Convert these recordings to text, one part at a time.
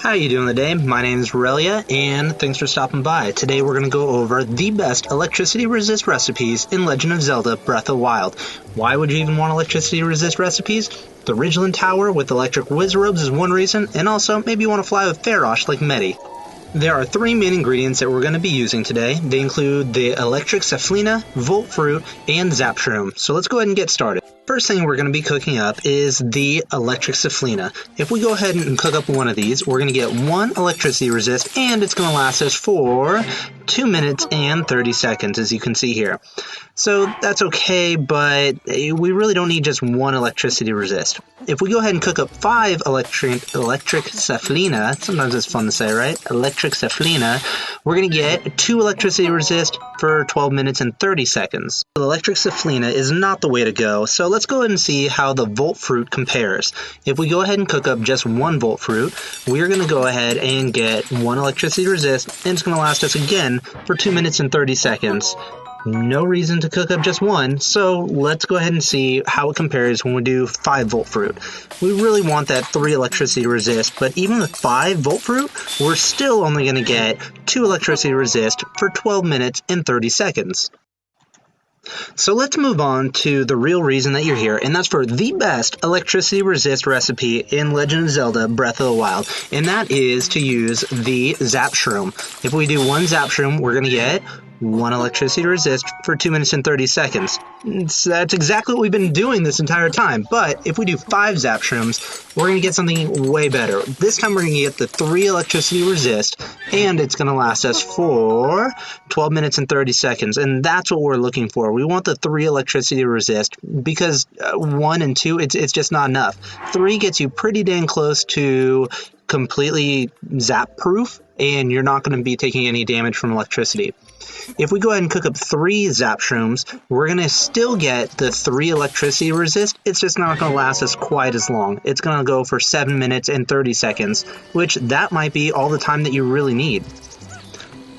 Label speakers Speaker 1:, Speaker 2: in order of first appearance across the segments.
Speaker 1: How are you doing today? My name is Relyea, and thanks for stopping by. Today we're going to go over the best electricity resist recipes in Legend of Zelda Breath of the Wild. Why would you even want electricity resist recipes? The Ridgeland Tower with electric wizrobes is one reason, and also maybe you want to fly with Farosh like Medi. There are three main ingredients that we're going to be using today. They include the electric Safflina, Voltfruit, and Zap Shrooms. So let's go ahead and get started. First thing we're going to be cooking up is the electric Safflina. If we go ahead and cook up one of these, we're going to get one electricity resist, and it's going to last us for 2 minutes and 30 seconds, as you can see here. So that's okay, but we really don't need just one electricity resist. If we go ahead and cook up 5 electric Safflina, sometimes it's fun to say, right? Electric Safflina, we're going to get 2 electricity resist for 12 minutes and 30 seconds. The electric Safflina is not the way to go, so let's go ahead and see how the Voltfruit compares. If we go ahead and cook up just 1 Voltfruit, we're going to go ahead and get 1 electricity resist, and it's going to last us again for 2 minutes and 30 seconds. No reason to cook up just 1, so let's go ahead and see how it compares when we do 5 Voltfruit. We really want that 3 electricity resist, but even with 5 Voltfruit, we're still only going to get 2 electricity resist for 12 minutes and 30 seconds. So let's move on to the real reason that you're here, and that's for the best electricity resist recipe in Legend of Zelda Breath of the Wild, and that is to use the Zap Shroom. If we do 1 Zap Shroom, we're going to get 1 electricity resist for 2 minutes and 30 seconds. That's exactly what we've been doing this entire time, but if we do 5 Zap Shrooms, we're going to get something way better. This time we're going to get the 3 electricity resist, and it's going to last us for 12 minutes and 30 seconds, and that's what we're looking for. We want the 3 electricity resist, because 1 and 2, it's just not enough. 3 gets you pretty dang close to completely zap-proof, and you're not going to be taking any damage from electricity. If we go ahead and cook up 3 Zap Shrooms, we're going to still get the 3 electricity resist. It's just not going to last us quite as long. It's going to go for 7 minutes and 30 seconds, which that might be all the time that you really need.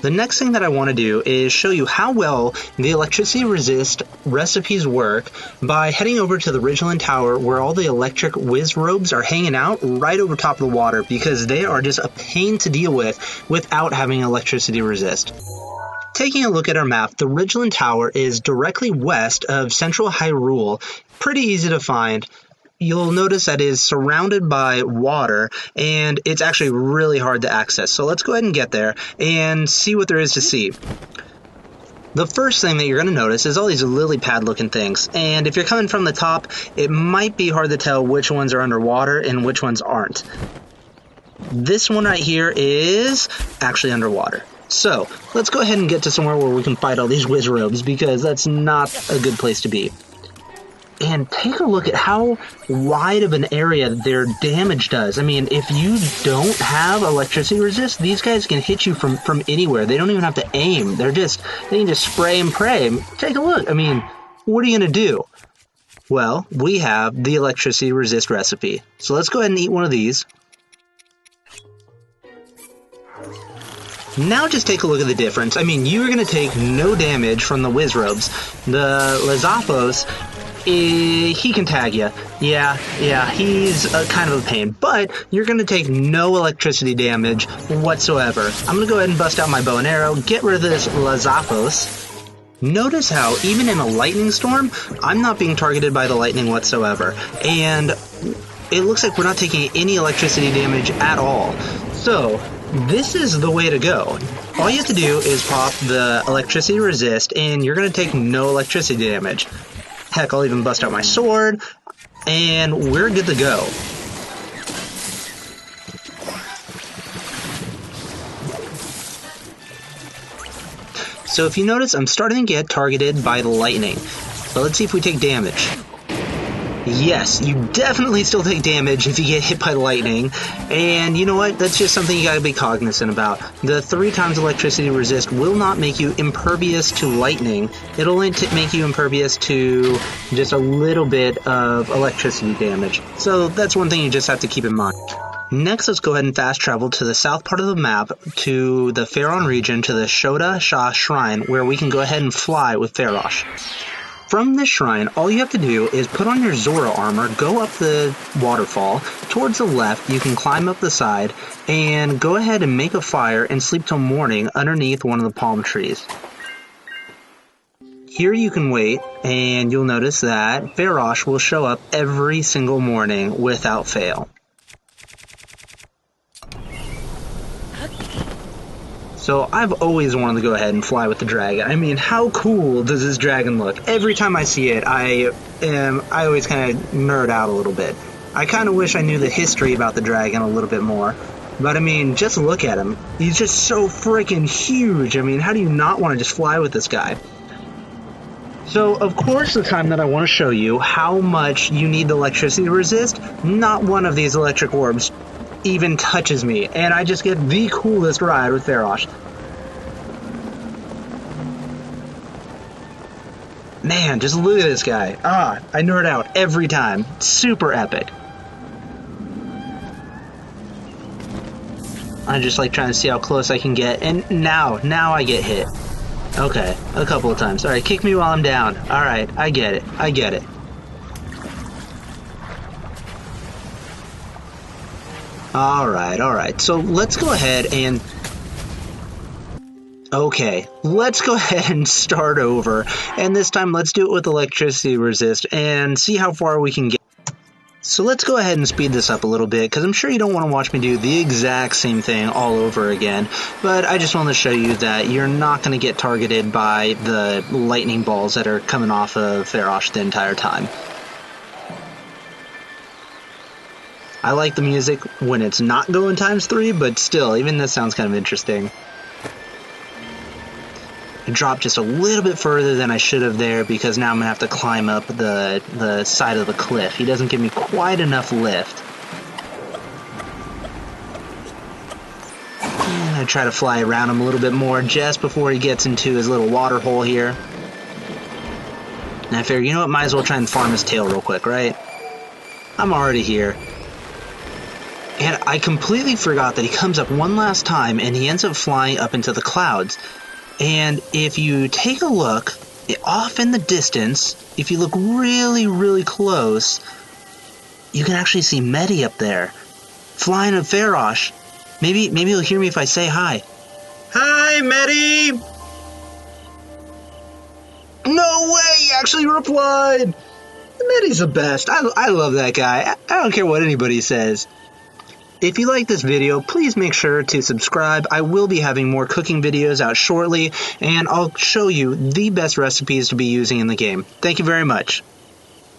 Speaker 1: The next thing that I want to do is show you how well the electricity resist recipes work by heading over to the Ridgeland Tower where all the electric wizrobes are hanging out right over top of the water because they are just a pain to deal with without having electricity resist. Taking a look at our map, the Ridgeland Tower is directly west of central Hyrule, pretty easy to find. You'll notice that it is surrounded by water, and it's actually really hard to access. So let's go ahead and get there and see what there is to see. The first thing that you're going to notice is all these lily pad looking things, and if you're coming from the top, it might be hard to tell which ones are underwater and which ones aren't. This one right here is actually underwater. So, let's go ahead and get to somewhere where we can fight all these wizrobes, because that's not a good place to be. And take a look at how wide of an area their damage does. I mean, if you don't have electricity resist, these guys can hit you from anywhere. They don't even have to aim. They can just spray and pray. Take a look. I mean, what are you going to do? Well, we have the electricity resist recipe. So let's go ahead and eat one of these. Now just take a look at the difference. I mean, you're going to take no damage from the wizrobes. The Lezapos, he can tag you. Yeah, he's kind of a pain. But you're going to take no electricity damage whatsoever. I'm going to go ahead and bust out my bow and arrow, get rid of this Lezapos. Notice how, even in a lightning storm, I'm not being targeted by the lightning whatsoever. And it looks like we're not taking any electricity damage at all. So, this is the way to go. All you have to do is pop the electricity resist, and you're going to take no electricity damage. Heck, I'll even bust out my sword, and we're good to go. So if you notice, I'm starting to get targeted by the lightning. So let's see if we take damage. Yes, you definitely still take damage if you get hit by lightning, and you know what, that's just something you gotta be cognizant about. The 3 times electricity resist will not make you impervious to lightning. It'll only make you impervious to just a little bit of electricity damage. So that's one thing you just have to keep in mind. Next, let's go ahead and fast travel to the south part of the map to the Faron region, to the Shoda Shah Shrine, where we can go ahead and fly with Farosh. From this shrine, all you have to do is put on your Zora armor, go up the waterfall. Towards the left, you can climb up the side, and go ahead and make a fire and sleep till morning underneath one of the palm trees. Here you can wait, and you'll notice that Farosh will show up every single morning without fail. So I've always wanted to go ahead and fly with the dragon. I mean, how cool does this dragon look? Every time I see it, I always kind of nerd out a little bit. I kind of wish I knew the history about the dragon a little bit more. But I mean, just look at him. He's just so freaking huge. I mean, how do you not want to just fly with this guy? So, of course, the time that I want to show you how much you need the electricity to resist, not one of these electric orbs even touches me, and I just get the coolest ride with Farosh. Man, just look at this guy. I nerd out every time. Super epic. I just like trying to see how close I can get, and now I get hit. Okay, a couple of times. Alright, kick me while I'm down. Alright, I get it. Alright, so let's go ahead and... Okay, let's go ahead and start over, and this time let's do it with electricity resist, and see how far we can get. So let's go ahead and speed this up a little bit, because I'm sure you don't want to watch me do the exact same thing all over again, but I just want to show you that you're not going to get targeted by the lightning balls that are coming off of Farosh the entire time. I like the music when it's not going ×3, but still, even this sounds kind of interesting. I dropped just a little bit further than I should have there because now I'm going to have to climb up the side of the cliff. He doesn't give me quite enough lift. And I try to fly around him a little bit more just before he gets into his little water hole here. And I figure, you know what, might as well try and farm his tail real quick, right? I'm already here. And I completely forgot that he comes up one last time and he ends up flying up into the clouds. And if you take a look, off in the distance, if you look really, really close, you can actually see Medi up there, flying with Farosh. Maybe he'll hear me if I say hi. Hi, Medi! No way! He actually replied! Medi's the best. I love that guy. I don't care what anybody says. If you like this video, please make sure to subscribe. I will be having more cooking videos out shortly, and I'll show you the best recipes to be using in the game. Thank you very much.